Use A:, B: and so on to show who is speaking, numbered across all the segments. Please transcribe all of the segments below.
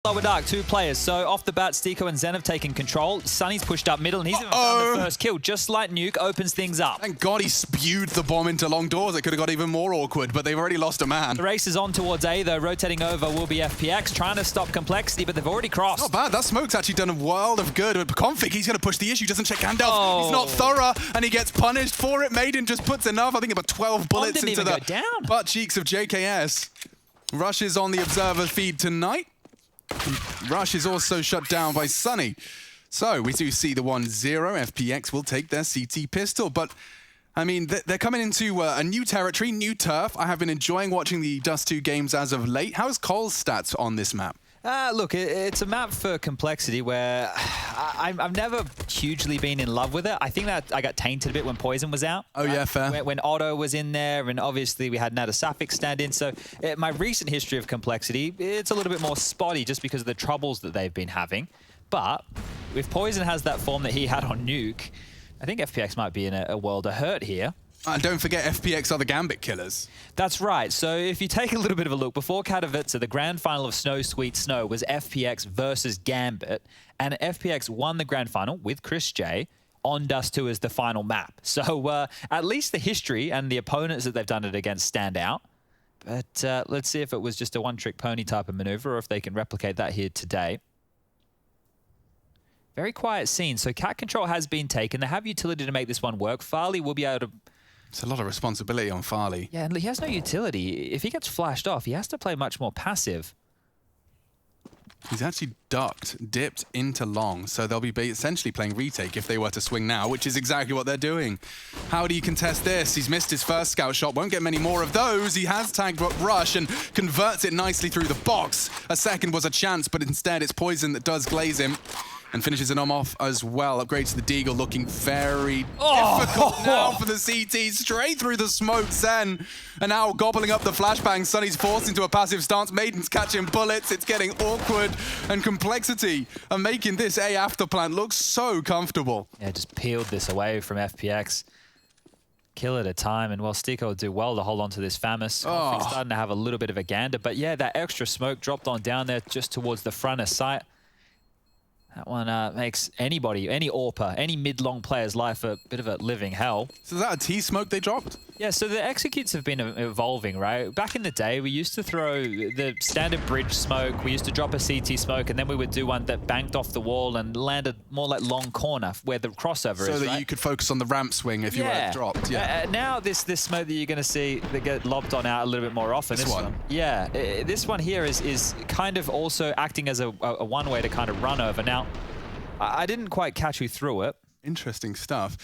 A: Lower dark, two players. So off the bat, Stiko and Zen have taken control. Sunny's pushed up middle, and he's even found the first kill. Just like Nuke opens things up.
B: Thank God he spewed the bomb into long doors. It could have got even more awkward, but they've already lost a man.
A: The race is on towards A, though. Rotating over will be FPX, trying to stop Complexity, but they've already crossed.
B: Not bad. That smoke's actually done a world of good. But Config, he's going to push the issue. Doesn't check Gandalf. He's not thorough, and he gets punished for it. Maiden just puts enough. I think about 12 bullets into the butt cheeks of JKS. Rush is on the observer feed tonight. Rush is also shut down by Sunny. So we do see the 1-0. FPX will take their CT pistol. But, I mean, they're coming into a new territory, new turf. I have been enjoying watching the Dust2 games as of late. How's Cole's stats on this map?
A: Look, it's a map for Complexity where I've never hugely been in love with it. I think that I got tainted a bit when Poison was out.
B: Oh, yeah, fair.
A: When Otto was in there, and obviously we had Nada Safik stand in. So my recent history of Complexity, it's a little bit more spotty just because of the troubles that they've been having. But if Poison has that form that he had on Nuke, I think FPX might be in a world of hurt here.
B: And don't forget, FPX are the Gambit killers.
A: That's right. So if you take a little bit of a look, before Katowice, the grand final of Snow Sweet Snow was FPX versus Gambit, and FPX won the grand final with Chris J on Dust2 as the final map. So at least the history and the opponents that they've done it against stand out. But let's see if it was just a one-trick pony type of maneuver or if they can replicate that here today. Very quiet scene. So cat control has been taken. They have utility to make this one work. Farley will be able to...
B: It's a lot of responsibility on Farley.
A: Yeah, and he has no utility. If he gets flashed off, he has to play much more passive.
B: He's actually dipped into long, so they'll be essentially playing retake if they were to swing now, which is exactly what they're doing. How do you contest this? He's missed his first scout shot, won't get many more of those. He has tagged Rush and converts it nicely through the box. A second was a chance, but instead it's Poison that does glaze him. And finishes an off as well. Upgrade to the Deagle, looking very difficult now for the CT. Straight through the smoke, Zen. And now gobbling up the flashbang. Sunny's forced into a passive stance. Maiden's catching bullets. It's getting awkward. And Complexity are making this A after plant look so comfortable.
A: Yeah, just peeled this away from FPX. Kill at a time, and Stiko will do well to hold on to this Famus. Starting to have a little bit of a gander. But yeah, that extra smoke dropped on down there just towards the front of sight. That one makes anybody, any AWPer, any mid-long player's life a bit of a living hell.
B: So is that a T-smoke they dropped?
A: Yeah, so the executes have been evolving, right? Back in the day, we used to throw the standard bridge smoke, we used to drop a CT smoke, and then we would do one that banked off the wall and landed more like long corner, where the crossover is,
B: So that you could focus on the ramp swing if you were dropped,
A: now this smoke that you're going to see, they get lobbed on out a little bit more often.
B: This one?
A: Yeah, this one here is kind of also acting as a one-way to kind of run over. Now, I didn't quite catch who threw it.
B: Interesting stuff.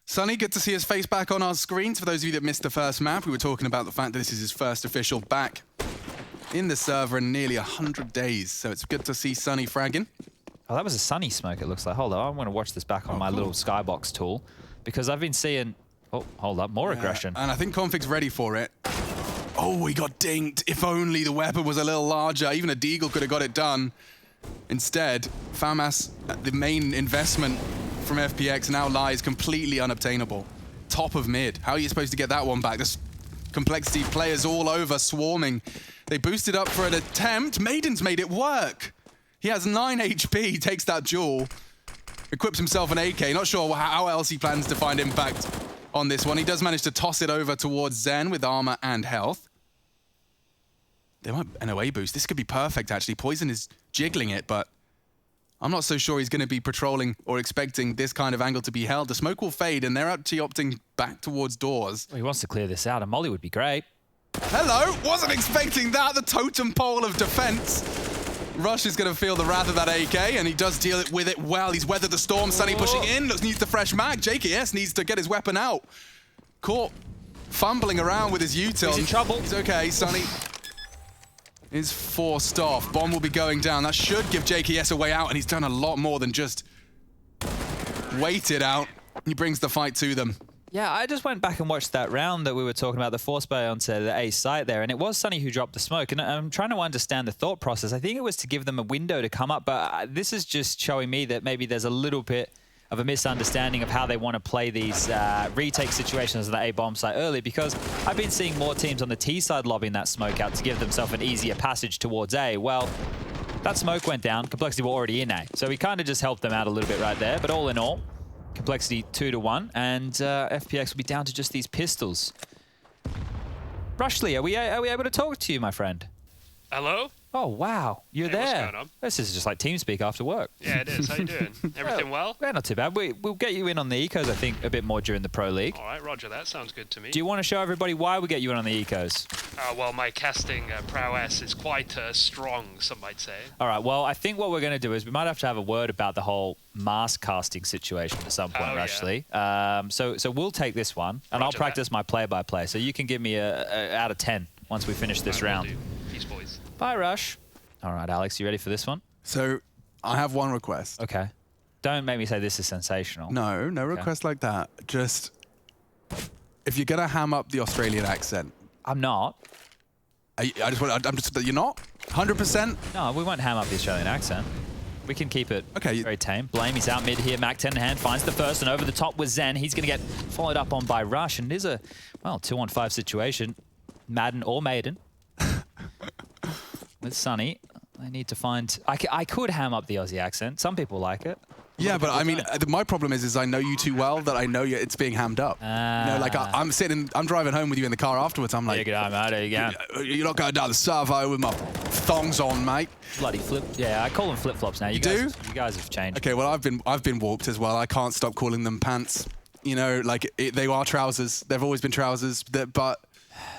B: Sunny, good to see his face back on our screens. For those of you that missed the first map, we were talking about the fact that this is his first official back in the server in nearly 100 days. So it's good to see Sunny fragging.
A: Oh, that was a Sunny smoke, it looks like. Hold on, I'm going to watch this back on my little skybox tool, because I've been seeing... Oh, hold up, more aggression.
B: And I think Config's ready for it. Oh, he got dinked. If only the weapon was a little larger. Even a Deagle could have got it done. Instead, FAMAS, the main investment from FPX, now lies completely unobtainable. Top of mid. How are you supposed to get that one back? There's Complexity players all over, swarming. They boosted up for an attempt. Maiden's made it work. He has 9 HP, takes that duel, equips himself an AK. Not sure how else he plans to find impact on this one. He does manage to toss it over towards Zen with armor and health. They might NOA boost. This could be perfect, actually. Poison is jiggling it, but I'm not so sure he's going to be patrolling or expecting this kind of angle to be held. The smoke will fade, and they're actually opting back towards doors.
A: Well, he wants to clear this out. A molly would be great.
B: Hello! Wasn't expecting that. The totem pole of defense. Rush is going to feel the wrath of that AK, and he does deal with it well. He's weathered the storm. Sunny pushing in. Needs the fresh mag. JKS needs to get his weapon out. Caught fumbling around with his util.
A: He's in trouble.
B: He's okay. Sunny is forced off. Bomb will be going down. That should give JKS a way out, and he's done a lot more than just wait it out. He brings the fight to them.
A: Yeah, I just went back and watched that round that we were talking about, the force bay onto the A site there, and it was Sunny who dropped the smoke, and I'm trying to understand the thought process. I think it was to give them a window to come up, but this is just showing me that maybe there's a little bit of a misunderstanding of how they want to play these retake situations on the A-bomb site early, because I've been seeing more teams on the T side lobbing that smoke out to give themselves an easier passage towards A. Well, That smoke went down. Complexity were already in A. So we kind of just helped them out a little bit right there. But all in all, Complexity 2-1. And FPX will be down to just these pistols. Rushley, are we able to talk to you, my friend?
C: Hello?
A: Oh, wow. You're there.
C: What's going on?
A: This is just like TeamSpeak after work.
C: Yeah, it is. How you doing? Everything well?
A: Yeah, not too bad. We'll get you in on the ecos, I think, a bit more during the Pro League.
C: All right, roger that. Sounds good to me.
A: Do you want to show everybody why we get you in on the ecos?
C: Well, my casting prowess is quite strong, some might say.
A: All right, well, I think what we're going to do is we might have to have a word about the whole mask casting situation at some point, Rushley.
C: Yeah.
A: So we'll take this one, and
C: Roger
A: I'll practice my play-by-play. So you can give me a out of 10 once we finish this round.
C: Peace, boys.
A: Bye, Rush. All right, Alex, you ready for this one?
B: So I have one request.
A: Okay. Don't make me say this is sensational.
B: No request like that. Just, if you're going to ham up the Australian accent.
A: I'm not.
B: I'm just, you're not? 100%?
A: No, we won't ham up the Australian accent. We can keep it very tame. Blame, he's out mid here. Mac 10 in hand, finds the first, and over the top with Zen. He's going to get followed up on by Rush, and it is a, well, 2-on-5 situation. Madden or Maiden. With Sunny. I need to find... I could ham up the Aussie accent. Some people like it.
B: Yeah, but I mean, my problem is I know you too well that I know it's being hammed up. You know, like I'm driving home with you in the car afterwards. I'm like,
A: yeah, good on, mate. There you go.
B: You're not going down the Savo with my thongs on, mate.
A: Bloody flip. Yeah, I call them flip-flops now. You guys have changed.
B: Okay, well, I've been warped as well. I can't stop calling them pants. You know, like they are trousers. They've always been trousers, but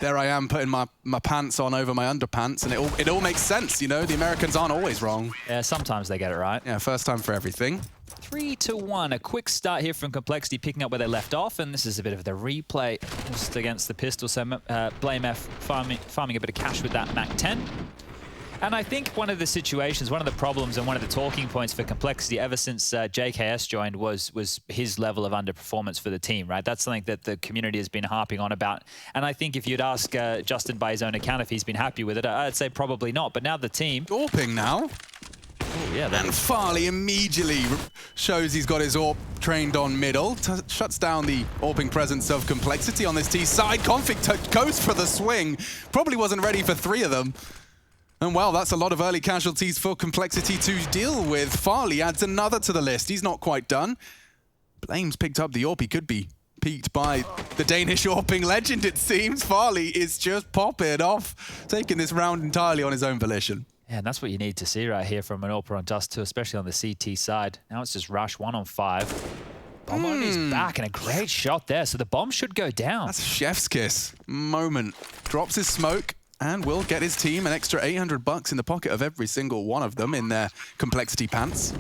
B: there I am putting my pants on over my underpants, and it all makes sense, you know? The Americans aren't always wrong.
A: Yeah, sometimes they get it right.
B: Yeah, first time for everything.
A: 3-1. A quick start here from Complexity, picking up where they left off, and this is a bit of the replay just against the pistol. So Blame F farming a bit of cash with that Mac 10. And I think one of the situations, one of the problems and one of the talking points for Complexity ever since JKS joined was his level of underperformance for the team, right? That's something that the community has been harping on about. And I think if you'd ask Justin by his own account if he's been happy with it, I'd say probably not. But now the team...
B: AWPing now.
A: Oh, yeah,
B: and Farley immediately shows he's got his AWP trained on middle, shuts down the AWPing presence of Complexity on this T side. Config goes for the swing. Probably wasn't ready for 3 of them. And well, that's a lot of early casualties for Complexity to deal with. Farley adds another to the list. He's not quite done. Blame's picked up the AWP. He could be peaked by the Danish AWPing legend, it seems. Farley is just popping off, taking this round entirely on his own volition.
A: Yeah, and that's what you need to see right here from an AWPer on Dust2, especially on the CT side. Now it's just Rush 1-on-5. Bomb on his back, and a great shot there. So the bomb should go down.
B: That's a chef's kiss moment. Drops his smoke and will get his team an extra $800 in the pocket of every single one of them in their Complexity pants.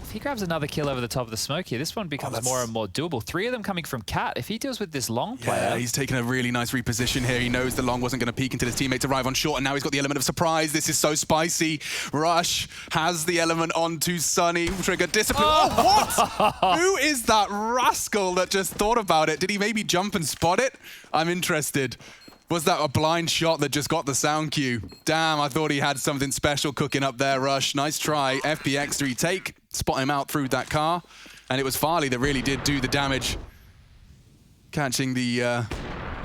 A: If he grabs another kill over the top of the smoke here, this one becomes more and more doable. 3 of them coming from Cat. If he deals with this long player...
B: Yeah, he's taken a really nice reposition here. He knows the long wasn't going to peek until his teammates arrive on short, and now he's got the element of surprise. This is so spicy. Rush has the element onto Sunny. Trigger discipline. Oh, what? Who is that rascal that just thought about it? Did he maybe jump and spot it? I'm interested. Was that a blind shot that just got the sound cue? Damn, I thought he had something special cooking up there, Rush. Nice try. FPX retake. Spot him out through that car. And it was Farley that really did do the damage. Catching the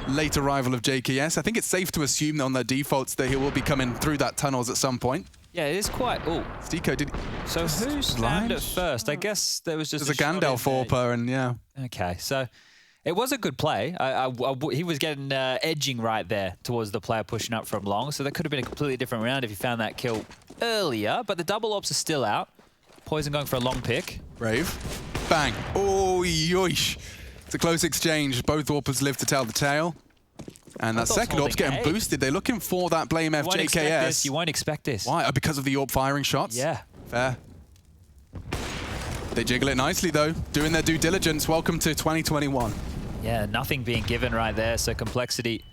B: late arrival of JKS. I think it's safe to assume on their defaults that he will be coming through that tunnels at some point.
A: Yeah, it is quite... Oh.
B: Stico did...
A: So who slammed it first? I guess there was just
B: a Gandalf AWPer, and yeah.
A: Okay, so... It was a good play. He was getting edging right there towards the player pushing up from long, so that could have been a completely different round if he found that kill earlier, but the double ops are still out. Poison going for a long pick.
B: Brave. Bang. Oh, yoish. It's a close exchange. Both AWPers live to tell the tale. And that second AWP's getting boosted. They're looking for that Blame F JKS.
A: You won't expect this.
B: Why? Because of the AWP firing shots?
A: Yeah.
B: Fair. They jiggle it nicely, though. Doing their due diligence. Welcome to 2021.
A: Yeah, nothing being given right there, so Complexity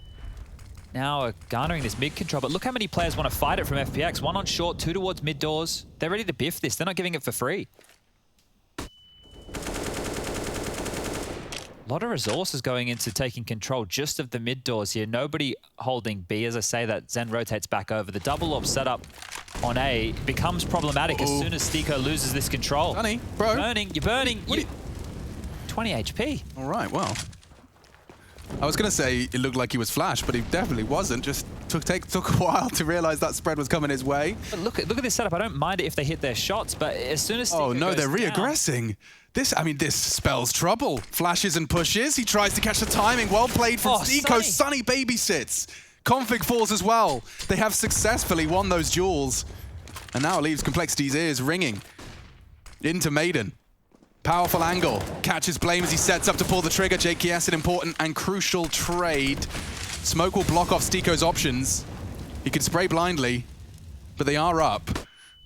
A: now garnering this mid control. But look how many players want to fight it from FPX. 1 on short, 2 towards mid doors. They're ready to biff this. They're not giving it for free. A lot of resources going into taking control just of the mid doors here. Nobody holding B. As I say that, Zen rotates back over. The double op setup on A becomes problematic as soon as Stico loses this control.
B: Honey, bro.
A: You're burning. 20 HP.
B: All right, well. I was going to say it looked like he was flashed, but he definitely wasn't. Just Took a while to realize that spread was coming his way.
A: But look at this setup. I don't mind it if they hit their shots, but as soon as
B: Oh
A: Stico
B: no,
A: goes
B: they're
A: down,
B: reaggressing. This spells trouble. Flashes and pushes. He tries to catch the timing. Well played from Stico. Sunny babysits. Config falls as well. They have successfully won those duels. And now it leaves Complexity's ears ringing. Into Maiden. Powerful angle. Catches Blame as he sets up to pull the trigger. JKS, an important and crucial trade. Smoke will block off Stico's options. He can spray blindly, but they are up.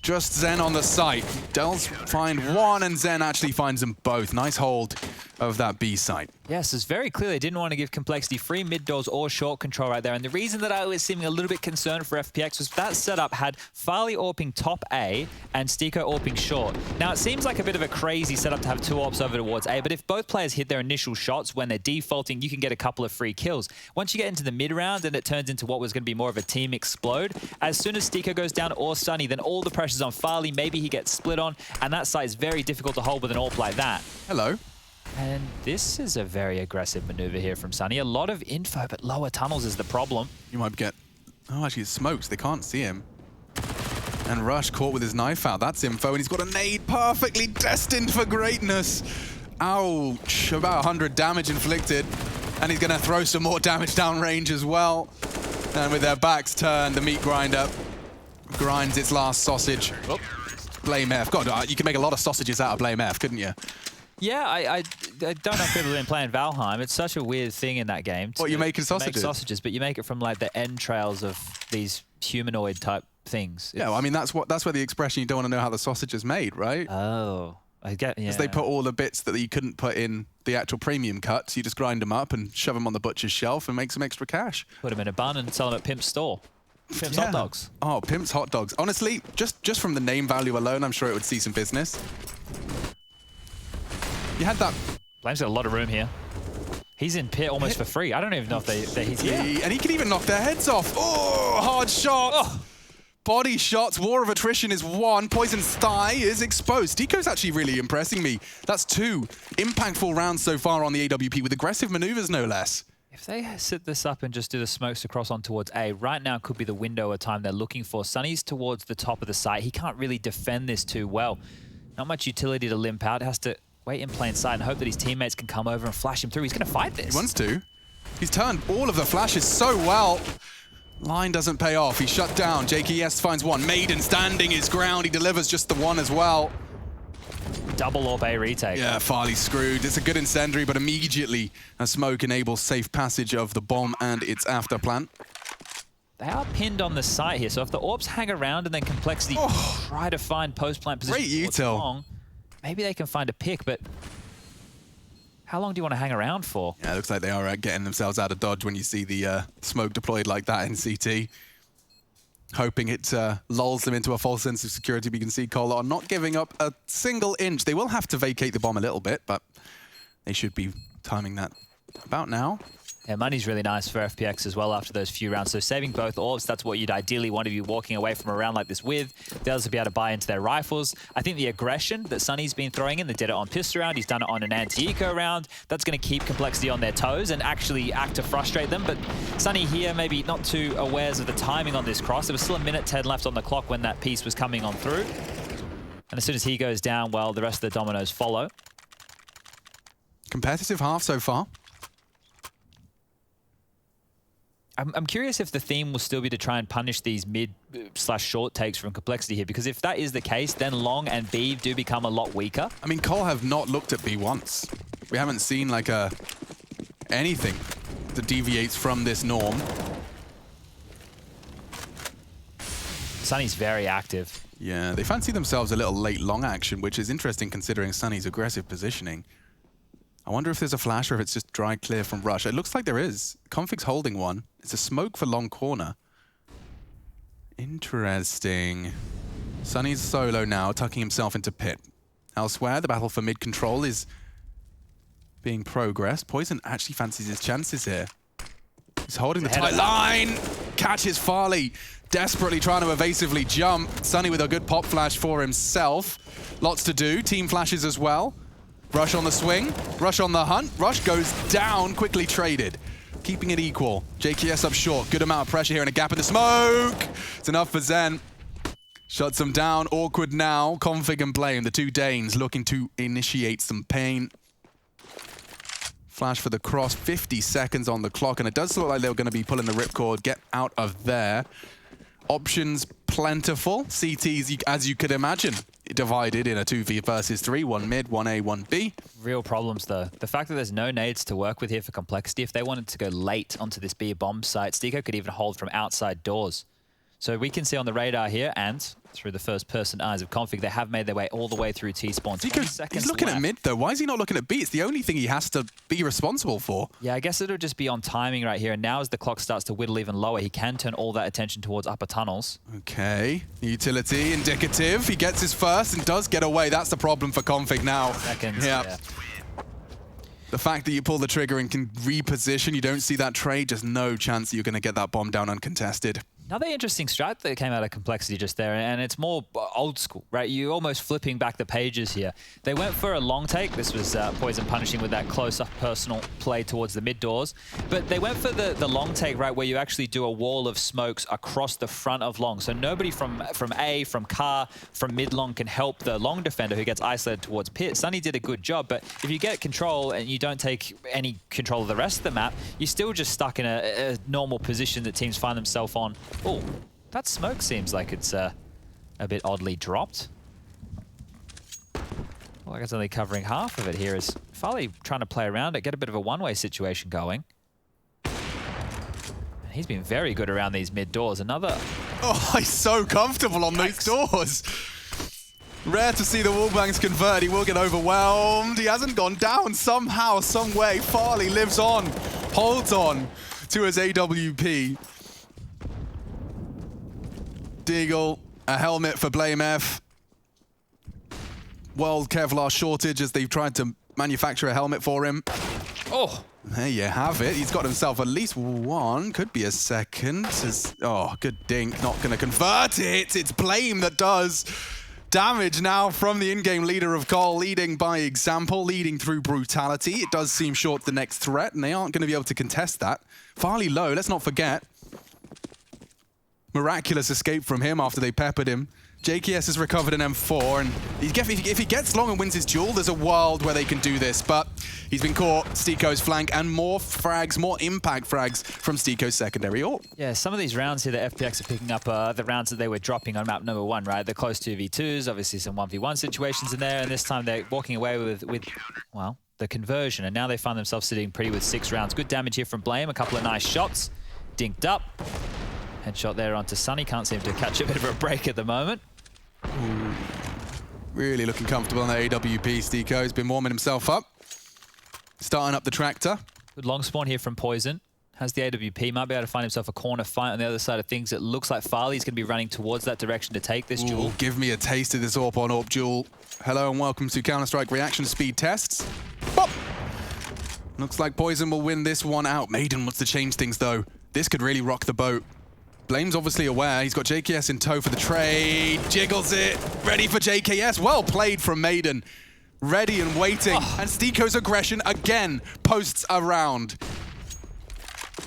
B: Just Zen on the site. Dells find one, and Zen actually finds them both. Nice hold of that B site.
A: Yes, it's very clear they didn't want to give Complexity free mid doors or short control right there. And the reason that I was seeming a little bit concerned for FPX was that setup had Farley AWPing top A and Stico AWPing short. Now, it seems like a bit of a crazy setup to have two AWPs over towards A, but if both players hit their initial shots when they're defaulting, you can get a couple of free kills. Once you get into the mid round and it turns into what was going to be more of a team explode, as soon as Stico goes down or Sunny, then all the pressure's on Farley. Maybe he gets split on, and that site is very difficult to hold with an AWP like that.
B: Hello.
A: And this is a very aggressive maneuver here from Sunny. A lot of info, but lower tunnels is the problem.
B: You might get... Oh, actually, it's smokes. They can't see him. And Rush caught with his knife out. That's info, and he's got a nade perfectly destined for greatness. Ouch. About 100 damage inflicted. And he's going to throw some more damage downrange as well. And with their backs turned, the meat grinder grinds its last sausage. Oh. Blame F. God, you can make a lot of sausages out of Blame F, couldn't you?
A: Yeah, I don't know if people have been playing Valheim. It's such a weird thing in that game.
B: What, you're making sausages?
A: Make sausages, but you make it from like the entrails of these humanoid type things.
B: Yeah, well, I mean, that's where the expression you don't want to know how the sausage is made, right?
A: Oh, I get, yeah.
B: Because they put all the bits that you couldn't put in the actual premium cuts. You just grind them up and shove them on the butcher's shelf and make some extra cash.
A: Put them in a bun and sell them at Pimp's store. Pimp's hot dogs.
B: Oh, Pimp's hot dogs. Honestly, just from the name value alone, I'm sure it would see some business. You had that...
A: Blame's got a lot of room here. He's in pit almost for free. I don't even know if he's here.
B: And he can even knock their heads off. Oh, hard shot. Oh. Body shots. War of attrition is won. Poison's thigh is exposed. Stico's actually really impressing me. That's 2 impactful rounds so far on the AWP with aggressive maneuvers, no less.
A: If they set this up and just do the smokes across on towards A, right now could be the window of time they're looking for. Sunny's towards the top of the site. He can't really defend this too well. Not much utility to limp out. Has to wait in plain sight and hope that his teammates can come over and flash him through. He's going to fight this.
B: He wants to. He's turned all of the flashes so well. Line doesn't pay off. He's shut down. JKS finds one. Maiden standing his ground. He delivers just the one as well.
A: Double AWP A retake.
B: Yeah, Farley's screwed. It's a good incendiary, but immediately a smoke enables safe passage of the bomb and its after plant.
A: They are pinned on the site here, so if the AWPs hang around and then Complexity try to find post-plant position
B: great util.
A: Maybe they can find a pick, but how long do you want to hang around for?
B: Yeah, it looks like they are getting themselves out of dodge when you see the smoke deployed like that in CT. Hoping it lulls them into a false sense of security. We can see Colon not giving up a single inch. They will have to vacate the bomb a little bit, but they should be timing that about now.
A: Yeah, money's really nice for FPX as well after those few rounds. So saving both AWPs, that's what you'd ideally want to be walking away from a round like this with. The others will be able to buy into their rifles. I think the aggression that Sunny's been throwing in, they did it on pistol round, he's done it on an anti-eco round. That's going to keep Complexity on their toes and actually act to frustrate them. But Sunny here, maybe not too aware of the timing on this cross. There was still a minute 10 left on the clock when that piece was coming on through. And as soon as he goes down, well, the rest of the dominoes follow.
B: Competitive half so far.
A: I'm curious if the theme will still be to try and punish these mid/short takes from Complexity here, because if that is the case, then long and B do become a lot weaker.
B: I mean, Cole have not looked at B once. We haven't seen like anything that deviates from this norm.
A: Sunny's very active.
B: Yeah, they fancy themselves a little late long action, which is interesting considering Sunny's aggressive positioning. I wonder if there's a flash or if it's just dry clear from Rush. It looks like there is. Config's holding one. It's a smoke for long corner. Interesting. Sunny's solo now, tucking himself into pit. Elsewhere, the battle for mid control is being progressed. Poison actually fancies his chances here. He's holding the tight line. Catches Farley. Desperately trying to evasively jump. Sunny with a good pop flash for himself. Lots to do. Team flashes as well. Rush on the swing, Rush on the hunt, Rush goes down, quickly traded. keeping it equal. JKS up short. Good amount of pressure here and a gap in the smoke. It's enough for Zen. Shuts them down. Awkward now. Config and Blame, the two Danes, looking to initiate some pain. Flash for the cross. 50 seconds on the clock, and it does look like they're going to be pulling the ripcord. Get out of there. Options plentiful. CTs, as you could imagine, divided in a 2v versus 3. One mid, one A, one B.
A: Real problems, though. The fact that there's no nades to work with here for complexity, if they wanted to go late onto this B bomb site, STIKO could even hold from outside doors. So we can see on the radar here, and through the first-person eyes of Config, they have made their way all the way through T-spawn.
B: He's looking at mid, though. Why is he not looking at B? It's the only thing he has to be responsible for.
A: Yeah, I guess it'll just be on timing right here. And now as the clock starts to whittle even lower, he can turn all that attention towards upper tunnels.
B: Okay. Utility, indicative. He gets his first and does get away. That's the problem for Config now.
A: Seconds,
B: yeah. The fact that you pull the trigger and can reposition, you don't see that trade, just no chance that you're going to get that bomb down uncontested.
A: Another interesting strat that came out of complexity just there, and it's more old school, right? You're almost flipping back the pages here. They went for a long take. This was Poison punishing with that close-up personal play towards the mid doors. But they went for the long take, right, where you actually do a wall of smokes across the front of long. So nobody from A, from car, from mid-long can help the long defender who gets isolated towards pit. Sunny did a good job, but if you get control and you don't take any control of the rest of the map, you're still just stuck in a normal position that teams find themselves on. Oh, that smoke seems like it's a bit oddly dropped. Well, I guess only covering half of it here is Farley trying to play around it, get a bit of a one-way situation going. And he's been very good around these mid doors. Another...
B: Oh, he's so comfortable on those doors. Rare to see the wallbangs convert. He will get overwhelmed. He hasn't gone down somehow, some way. Farley lives on, holds on to his AWP. Deagle, a helmet for Blame F. World Kevlar shortage as they've tried to manufacture a helmet for him.
A: Oh!
B: There you have it. He's got himself at least one. Could be a second. Oh, good dink. Not going to convert it. It's Blame that does. Damage now from the in-game leader of Cole, leading by example, leading through brutality. It does seem short the next threat, and they aren't going to be able to contest that. Farley low, let's not forget. Miraculous escape from him after they peppered him. JKS has recovered an M4, and if he gets long and wins his duel, there's a world where they can do this, but he's been caught. STIKO's flank, and more frags, more impact frags from STIKO's secondary AWP.
A: Yeah, some of these rounds here that FPX are picking up are the rounds that they were dropping on map number 1, right? The close 2v2s, obviously some 1v1 situations in there, and this time they're walking away with well, the conversion, and now they find themselves sitting pretty with 6 rounds. Good damage here from Blame, a couple of nice shots. Dinked up. Headshot there onto Sunny, can't seem to catch a bit of a break at the moment.
B: Ooh. Really looking comfortable on the AWP. STIKO's been warming himself up. Starting up the tractor.
A: Good long spawn here from Poison. Has the AWP, might be able to find himself a corner fight on the other side of things. It looks like Farley's going to be running towards that direction to take this duel.
B: Give me a taste of this AWP on AWP duel. Hello and welcome to Counter-Strike reaction speed tests. Pop! Looks like Poison will win this one out. Maiden wants to change things though. This could really rock the boat. Blame's obviously aware. He's got JKS in tow for the trade. Jiggles it. Ready for JKS. Well played from Maiden. Ready and waiting. Oh. And STIKO's aggression again posts around.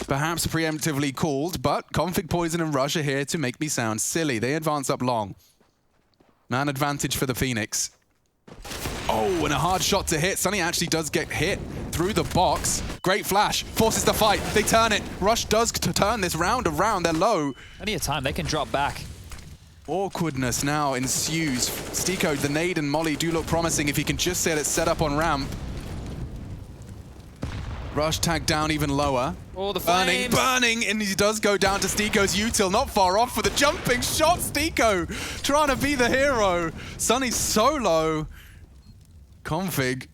B: Perhaps preemptively called, but Config, Poison, and Rush are here to make me sound silly. They advance up long. Man advantage for the Phoenix. Oh, and a hard shot to hit. Sunny actually does get hit through the box. Great flash. Forces the fight. They turn it. Rush does turn this round around. They're low.
A: Plenty of time. They can drop back.
B: Awkwardness now ensues. STIKO, the nade and Molly do look promising if he can just get it set up on ramp. Rush tagged down even lower.
A: Oh, the flames.
B: Burning, and he does go down to STIKO's util. Not far off for the jumping shot. STIKO trying to be the hero. Sunny's so low. Config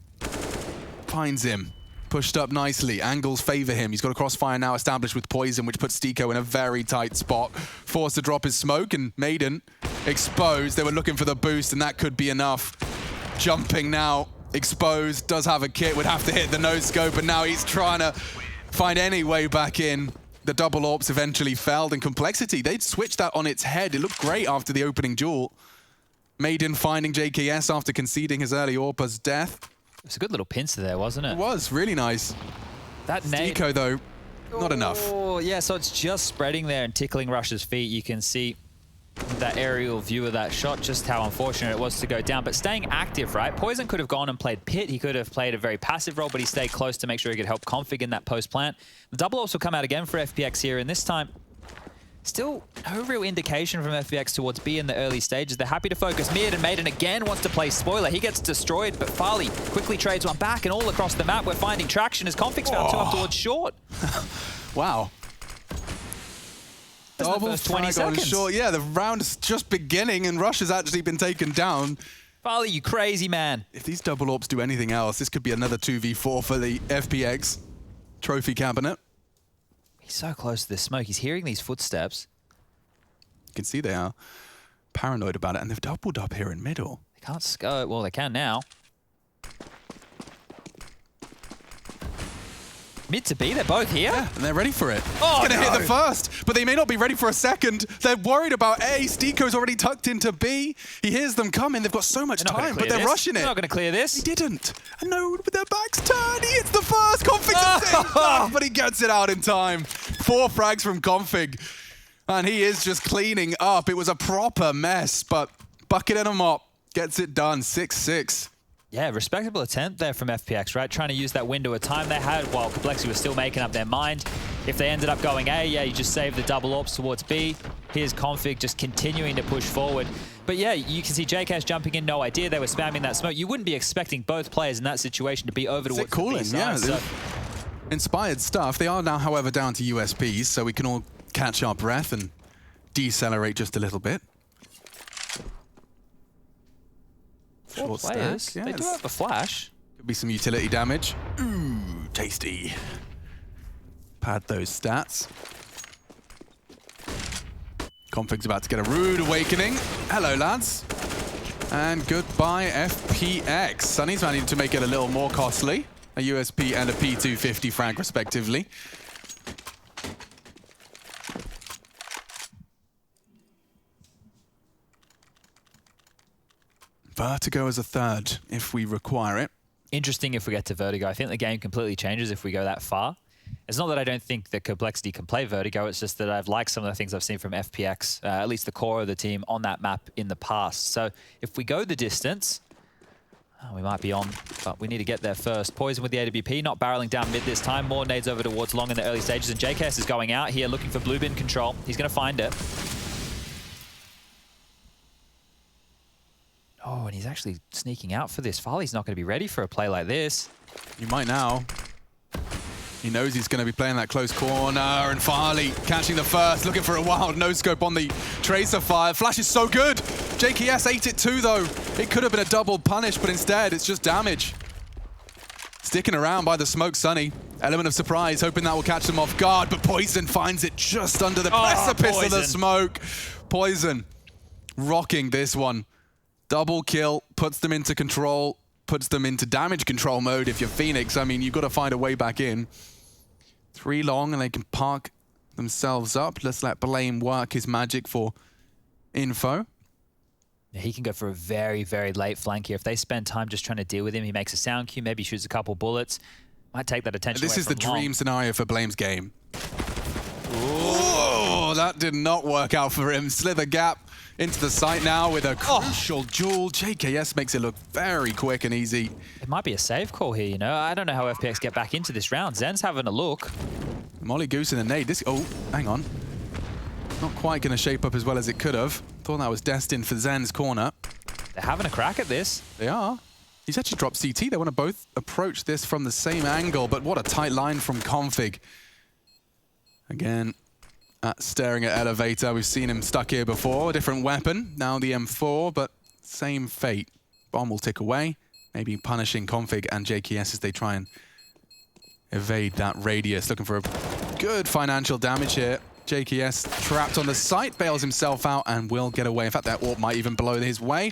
B: finds him. Pushed up nicely. Angles favor him. He's got a crossfire now established with Poison, which puts STIKO in a very tight spot. Forced to drop his smoke, and Maiden exposed. They were looking for the boost, and that could be enough. Jumping now. Exposed. Does have a kit. Would have to hit the no-scope, and now he's trying to find any way back in. The double AWPs eventually failed, and Complexity, they'd switched that on its head. It looked great after the opening duel. Maiden finding JKS after conceding his early AWP's death.
A: It's a good little pincer there, wasn't it?
B: It was, really nice.
A: That nade...
B: STIKO, though, Not enough.
A: Oh, yeah, so it's just spreading there and tickling Rush's feet. You can see that aerial view of that shot, just how unfortunate it was to go down. But staying active, right? Poison could have gone and played pit. He could have played a very passive role, but he stayed close to make sure he could help config in that post-plant. The double ops will come out again for FPX here, and this time, still no real indication from FPX towards B in the early stages. They're happy to focus mid, and Maiden again wants to play spoiler. He gets destroyed, but Farley quickly trades one back, and all across the map we're finding traction as config's found two up towards short.
B: Wow. Double
A: 20 seconds.
B: Short. Yeah, the round is just beginning and Rush has actually been taken down.
A: Farley, you crazy man.
B: If these double orbs do anything else, this could be another 2v4 for the FPX trophy cabinet.
A: He's so close to this smoke. He's hearing these footsteps.
B: You can see they are paranoid about it, and they've doubled up here in middle.
A: They can't scope. Well, they can now. Mid to B, they're both here.
B: Yeah, and they're ready for it.
A: Oh,
B: it's going to hit the first, but they may not be ready for a second. They're worried about A. Steeko's already tucked into B. He hears them coming. They've got so much time, but they're rushing it.
A: They're not going to clear this.
B: He didn't. And no, with their backs turned, he hits the first. Config, but he gets it out in time. 4 frags from Config. And he is just cleaning up. It was a proper mess, but bucket and a mop gets it done. 6-6.
A: Yeah, respectable attempt there from FPX, right? Trying to use that window of time they had while Complexity was still making up their mind. If they ended up going A, yeah, you just save the double ops towards B. Here's Config just continuing to push forward. But yeah, you can see JKS jumping in, no idea. They were spamming that smoke. You wouldn't be expecting both players in that situation to be over towards the B side.
B: Yeah,
A: so.
B: Inspired stuff. They are now, however, down to USPs, so we can all catch our breath and decelerate just a little bit.
A: 4 players.
B: Yeah,
A: they do have a flash.
B: Could be some utility damage. Ooh, tasty. Pad those stats. Config's about to get a rude awakening. Hello, lads. And goodbye, FPX. Sunny's managing to make it a little more costly. A USP and a P250 frag, respectively. Vertigo as a third, if we require it.
A: Interesting if we get to Vertigo. I think the game completely changes if we go that far. It's not that I don't think that Complexity can play Vertigo, it's just that I've liked some of the things I've seen from FPX, at least the core of the team, on that map in the past. So if we go the distance, we might be on, but we need to get there first. Poison with the AWP, not barreling down mid this time. More nades over towards long in the early stages, and JKS is going out here looking for blue bin control. He's going to find it. Oh, and he's actually sneaking out for this. Farley's not going to be ready for a play like this.
B: He might now. He knows he's going to be playing that close corner, and Farley catching the first, looking for a wild no-scope on the Tracer fire. Flash is so good. JKS ate it too, though. It could have been a double punish, but instead it's just damage. Sticking around by the smoke, Sunny. Element of surprise, hoping that will catch them off guard, but Poison finds it just under the precipice of the smoke. Poison rocking this one. Double kill, puts them into control, puts them into damage control mode if you're Phoenix. I mean, you've got to find a way back in. 3 long, and they can park themselves up. Let's let Blame work his magic for info.
A: Yeah, he can go for a very, very late flank here. If they spend time just trying to deal with him, he makes a sound cue, maybe shoots a couple bullets. Might take that attention
B: This
A: away
B: is the
A: from long.
B: dream scenario for Blame's game. Oh, that did not work out for him. Slither gap into the site now with a crucial jewel. JKS makes it look very quick and easy.
A: It might be a save call here, you know. I don't know how FPX get back into this round. Zen's having a look.
B: Molly Goose and a nade. This, oh, hang on. Not quite going to shape up as well as it could have. Thought that was destined for Zen's corner.
A: They're having a crack at this.
B: They are. He's actually dropped CT. They want to both approach this from the same angle, but what a tight line from Config. Again, staring at Elevator. We've seen him stuck here before. A different weapon. Now the M4, but same fate. Bomb will tick away. Maybe punishing Config and JKS as they try and evade that radius. Looking for a good financial damage here. JKS trapped on the site, bails himself out and will get away. In fact, that AWP might even blow his way.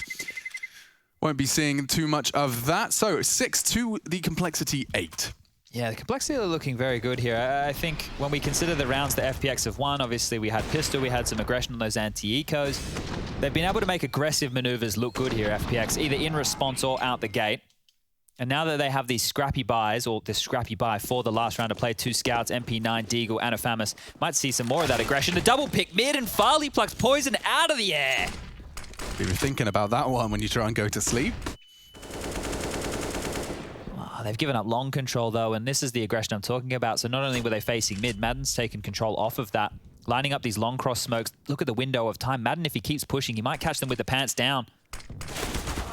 B: Won't be seeing too much of that. So 6 to the Complexity 8.
A: Yeah, the Complexity are looking very good here. I think when we consider the rounds that FPX have won, obviously we had Pistol, we had some aggression on those anti-ecos. They've been able to make aggressive maneuvers look good here, FPX, either in response or out the gate. And now that they have these scrappy buys, or this scrappy buy for the last round of play, 2 scouts, MP9, Deagle, and a Famus, might see some more of that aggression. The double pick mid, and Farley plucks Poison out of the air.
B: We were thinking about that one when you try and go to sleep.
A: Oh, they've given up long control, though, and this is the aggression I'm talking about. So not only were they facing mid, Madden's taken control off of that, lining up these long cross smokes. Look at the window of time. Madden, if he keeps pushing, he might catch them with the pants down.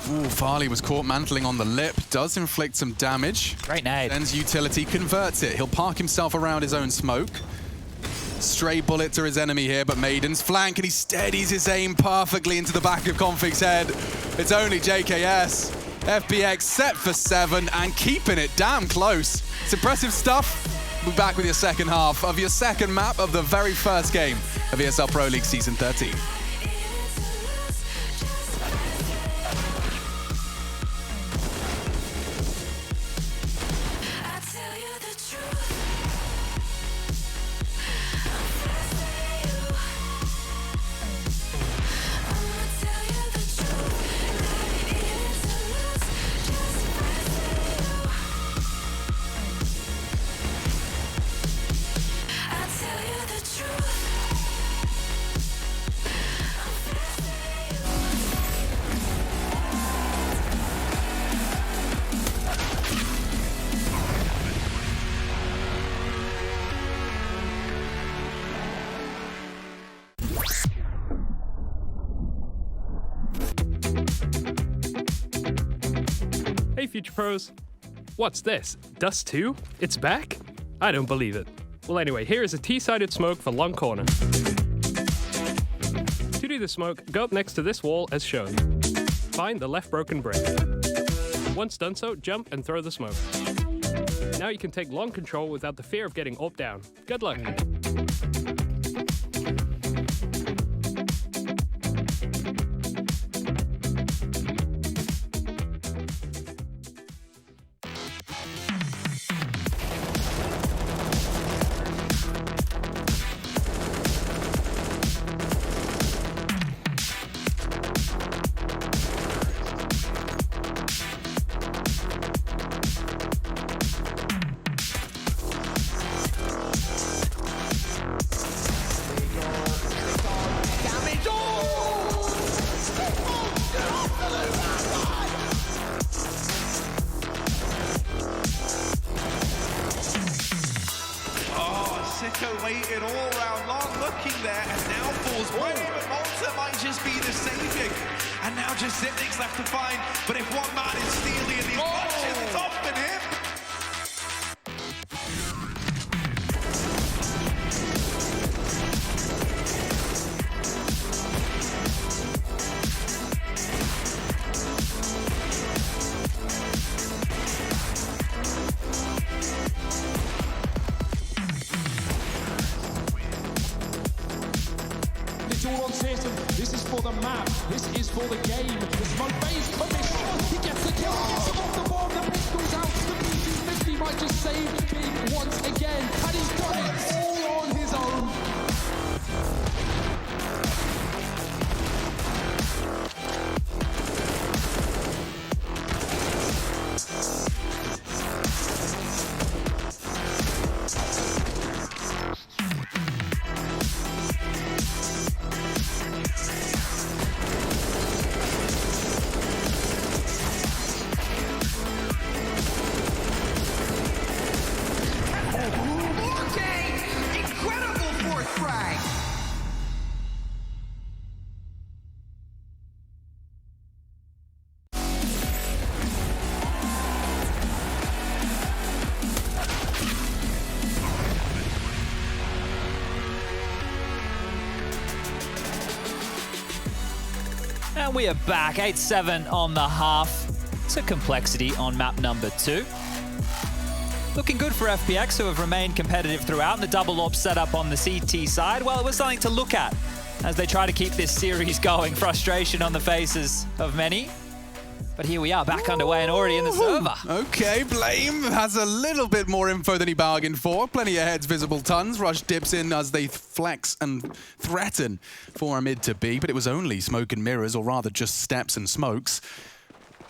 B: Ooh, Farley was caught mantling on the lip. Does inflict some damage.
A: Great nade.
B: Sends utility, converts it. He'll park himself around his own smoke. Stray bullet to his enemy here, but Maiden's flank, and he steadies his aim perfectly into the back of Config's head. It's only JKS. FPX set for 7 and keeping it damn close. It's impressive stuff. We'll be back with your second half of your second map of the very first game of ESL Pro League Season 13.
D: Hey Future Pros, what's this? Dust2? It's back? I don't believe it. Well anyway, here is a T-sided smoke for long corner. To do the smoke, go up next to this wall as shown. Find the left broken brick. Once done so, jump and throw the smoke. Now you can take long control without the fear of getting AWP down. Good luck.
E: Waited all round long, looking there, and now falls way, but Malta might just be the saving. And now just Zipnik's left to find, but if one man is stealing these matches, it's often him.
F: All on system. This is for the map. This is for the game. The smoke base commission. He gets the kill. Gets him off the bomb. The pistol's out. The P250 might just save Big once again. And he's done it all on his own.
A: And we are back, 8-7 on the half to complexity on map number 2. Looking good for FPX, who have remained competitive throughout, and the double AWP set up on the CT side. Well, it was something to look at as they try to keep this series going. Frustration on the faces of many. But here we are, back underway and already in the server.
B: Okay, Blame has a little bit more info than he bargained for. Plenty of heads visible tons. Rush dips in as they flex and threaten for a mid to B, but it was only smoke and mirrors, or rather just steps and smokes.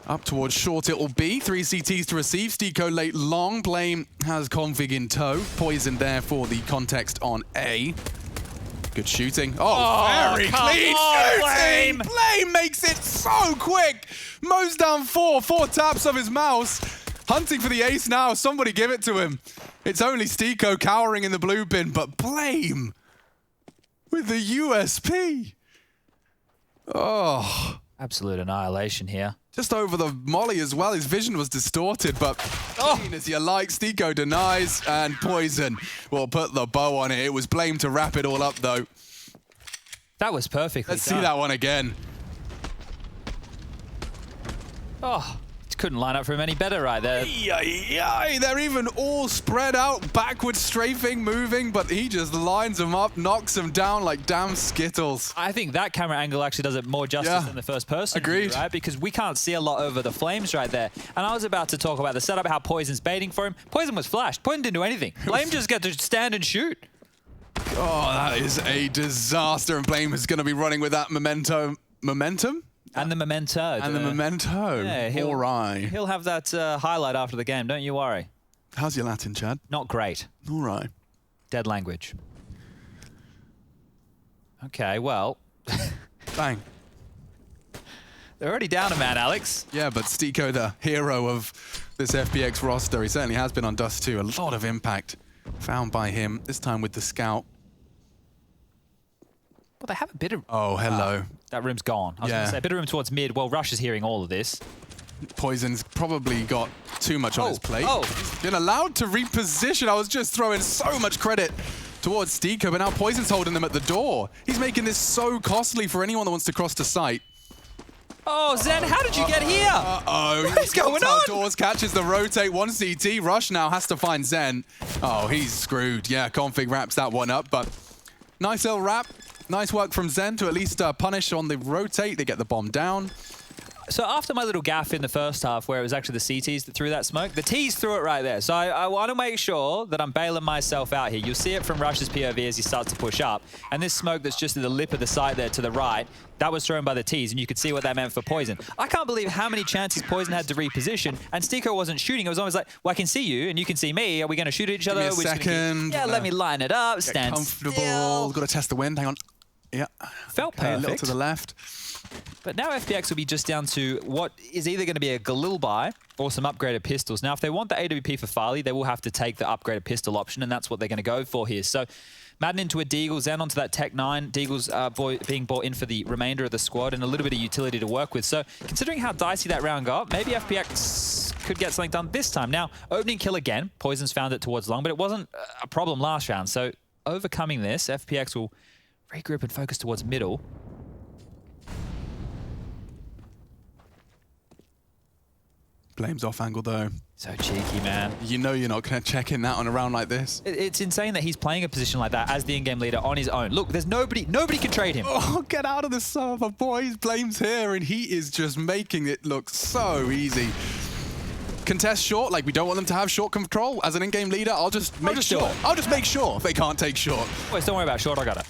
B: Up towards short it will be. 3 CTs to receive. Steeko late long. Blame has config in tow. Poison there for the context on A. Good shooting. Oh, very clean shooting! Blame makes it so quick! Mows down 4 taps of his mouse. Hunting for the ace now. Somebody give it to him. It's only Steeko cowering in the blue bin, but Blame with the USP. Oh.
A: Absolute annihilation here.
B: Just over the molly as well. His vision was distorted, but clean as you like. Steeko denies, and Poison will put the bow on it. It was Blame to wrap it all up, though.
A: That was perfectly
B: Let's
A: done.
B: see that one again.
A: Oh, couldn't line up for him any better right there.
B: They're even all spread out, backward strafing, moving, but he just lines them up, knocks them down like damn Skittles.
A: I think that camera angle actually does it more justice than the first person.
B: Agreed.
A: View, right? Because we can't see a lot over the flames right there. And I was about to talk about the setup, how Poison's baiting for him. Poison was flashed. Poison didn't do anything. Blame just got to stand and shoot.
B: Oh, that is a disaster, and Blame is going to be running with that momentum?
A: And the memento.
B: And the memento.
A: Yeah,
B: all right.
A: He'll have that highlight after the game, don't you worry.
B: How's your Latin, Chad?
A: Not great.
B: All right.
A: Dead language. Okay, well.
B: Bang.
A: They're already down a man, Alex.
B: Yeah, but Steeko, the hero of this FPX roster, he certainly has been on Dust2. A lot of impact found by him, this time with the scout.
A: Well, they have a bit of...
B: Oh, hello.
A: That room's gone. I was going to say, a bit of room towards mid. Well, Rush is hearing all of this.
B: Poison's probably got too much on his plate.
A: Oh.
B: He's been allowed to reposition. I was just throwing so much credit towards Steeko, but now Poison's holding them at the door. He's making this so costly for anyone that wants to cross to site.
A: Oh, Zen, how did you get here?
B: Uh-oh.
A: What is going on?
B: Doors catches the rotate. 1 CT. Rush now has to find Zen. Oh, he's screwed. Yeah, config wraps that one up, but nice little wrap. Nice work from Zen to at least punish on the rotate. They get the bomb down.
A: So after my little gaff in the first half where it was actually the CTs that threw that smoke, the Ts threw it right there. So I want to make sure that I'm bailing myself out here. You'll see it from Rush's POV as he starts to push up. And this smoke that's just at the lip of the site there to the right, that was thrown by the Ts, and you could see what that meant for Poison. I can't believe how many chances Poison had to reposition, and Steeko wasn't shooting. It was always like, well, I can see you, and you can see me. Are we going to shoot at each other?
B: Give me a second.
A: Yeah, let me line it up. Stand
B: comfortable.
A: still.
B: Got to test the wind. Hang on. Yeah.
A: Felt
B: okay,
A: perfect.
B: a little to the left.
A: But now FPX will be just down to what is either going to be a Galil buy or some upgraded pistols. Now, if they want the AWP for Farley, they will have to take the upgraded pistol option, and that's what they're going to go for here. So Madden into a Deagle, Zen onto that Tech 9. Deagle's being brought in for the remainder of the squad and a little bit of utility to work with. So considering how dicey that round got, maybe FPX could get something done this time. Now, opening kill again. Poison's found it towards long, but it wasn't a problem last round. So overcoming this, FPX will regroup and focus towards middle.
B: Blame's off angle though.
A: So cheeky, man.
B: You know you're not going to check in that on a round like this.
A: It's insane that he's playing a position like that as the in-game leader on his own. Look, there's nobody can trade him.
B: Oh, get out of the server, boys. Blame's here, and he is just making it look so easy. Contest short, like we don't want them to have short control. As an in-game leader, I'll just make sure. I'll just make sure they can't take short.
A: Boys, don't worry about short, I got it.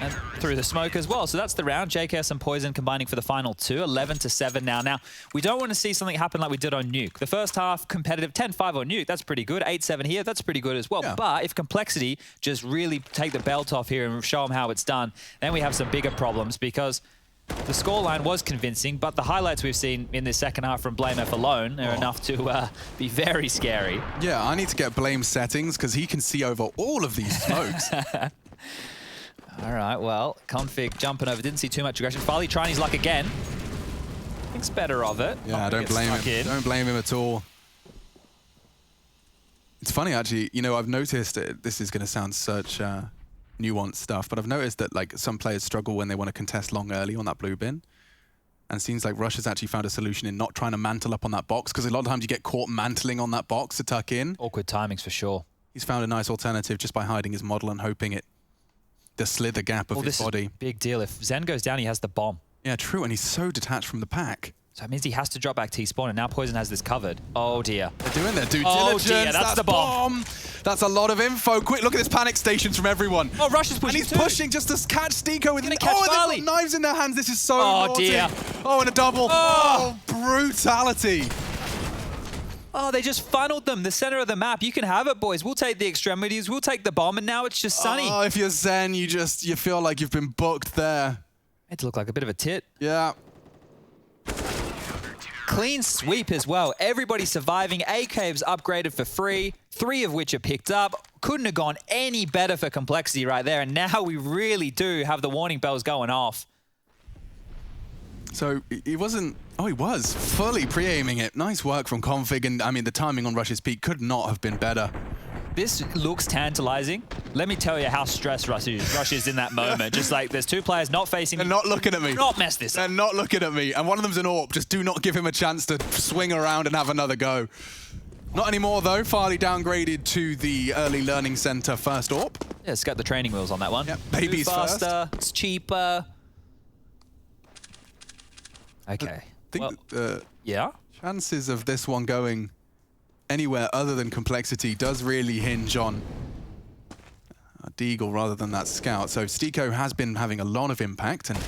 A: And through the smoke as well. So that's the round. JKS and Poison combining for the final 2. 11-7 now. Now, we don't want to see something happen like we did on Nuke. The first half, competitive 10-5 on Nuke. That's pretty good. 8-7 here. That's pretty good as well.
B: Yeah.
A: But if Complexity just really take the belt off here and show them how it's done, then we have some bigger problems because the scoreline was convincing, but the highlights we've seen in this second half from Blame F alone are enough to be very scary.
B: Yeah, I need to get Blame settings because he can see over all of these smokes.
A: All right, well, config jumping over. Didn't see too much aggression. Farley trying his luck again. Thinks better of it.
B: Yeah, don't blame him. Don't blame him at all. It's funny, actually. You know, I've noticed this is going to sound such nuanced stuff, but I've noticed that like some players struggle when they want to contest long early on that blue bin. And it seems like Rush has actually found a solution in not trying to mantle up on that box, because a lot of times you get caught mantling on that box to tuck in.
A: Awkward timings for sure.
B: He's found a nice alternative just by hiding his model and hoping it the slither gap of his body.
A: Big deal. If Zen goes down, he has the bomb.
B: Yeah, true, and he's so detached from the pack.
A: So that means he has to drop back T-spawn, and now Poison has this covered. Oh dear.
B: They're doing their due
A: Oh
B: diligence.
A: dear, that's the bomb.
B: That's a lot of info. Quick, look at this panic stations from everyone.
A: Oh, Rush is pushing
B: And he's
A: too.
B: pushing just to catch Stiko with
A: Gonna catch
B: and
A: Farley.
B: they've got knives in their hands. This is so
A: Oh,
B: naughty.
A: dear.
B: Oh, and a double.
A: Oh.
B: Oh, brutality.
A: Oh, they just funneled them, the center of the map. You can have it, boys. We'll take the extremities, we'll take the bomb, and now it's just Sunny.
B: Oh, if you're Zen, you feel like you've been booked there.
A: It looked like a bit of a tit.
B: Yeah.
A: Clean sweep as well. Everybody surviving. A-Caves upgraded for free, 3 of which are picked up. Couldn't have gone any better for Complexity right there. And now we really do have the warning bells going off.
B: So he wasn't... Oh, he was fully pre-aiming it. Nice work from Config. And I mean, the timing on Rush's peak could not have been better.
A: This looks tantalizing. Let me tell you how stressed Rush is in that moment. Just like there's 2 players not facing me.
B: They're not looking at me.
A: Not mess this
B: They're
A: up.
B: not looking at me. And one of them's an AWP. Just do not give him a chance to swing around and have another go. Not anymore, though. Farley downgraded to the Early Learning Center first AWP.
A: Yeah, it's got the training wheels on that one.
B: Yep, babies first.
A: faster, it's cheaper. Okay.
B: I think
A: Well, yeah?
B: chances of this one going anywhere other than Complexity does really hinge on a Deagle rather than that Scout. So Stiko has been having a lot of impact, and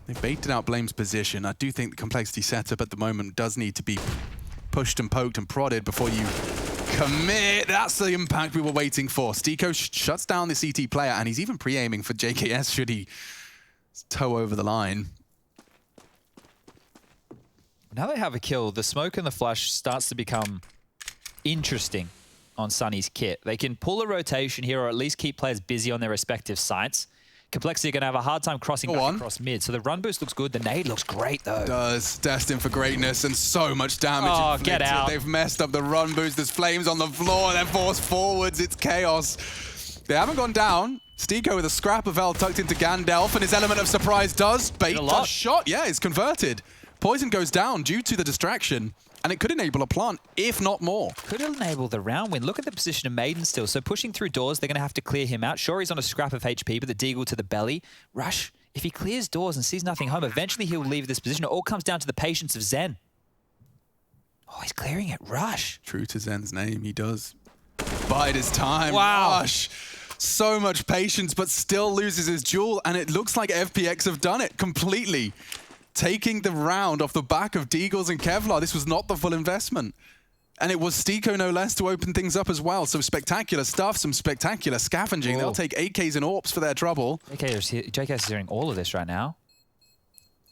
B: they baited out Blame's position. I do think the Complexity setup at the moment does need to be pushed and poked and prodded before you commit. That's the impact we were waiting for. Stiko shuts down the CT player, and he's even pre-aiming for JKS should he toe over the line.
A: Now they have a kill, the smoke and the flash starts to become interesting on Sunny's kit. They can pull a rotation here or at least keep players busy on their respective sites. Complexity are going to have a hard time crossing back across mid. So the run boost looks good. The nade looks great, though.
B: Does. Destined for greatness and so much damage.
A: Oh,
B: inflicted.
A: get out.
B: They've messed up the run boost. There's flames on the floor. They're forced forwards. It's chaos. They haven't gone down. Stiko with a scrap of L tucked into Gandalf, and his element of surprise does bait a shot. Yeah, it's converted. Poison goes down due to the distraction, and it could enable a plant, if not more.
A: Could enable the round win. Look at the position of Maiden still. So pushing through doors, they're going to have to clear him out. Sure, he's on a scrap of HP, but the Deagle to the belly. Rush, if he clears doors and sees nothing home, eventually he'll leave this position. It all comes down to the patience of Zen. Oh, he's clearing it. Rush.
B: True to Zen's name, he does bide his time.
A: Wow.
B: Rush. So much patience, but still loses his duel, and it looks like FPX have done it completely. Taking the round off the back of Deagles and Kevlar. This was not the full investment. And it was Stiko, no less, to open things up as well. So spectacular stuff, some spectacular scavenging. They'll take AKs and AWPs for their trouble.
A: JKS is hearing all of this right now.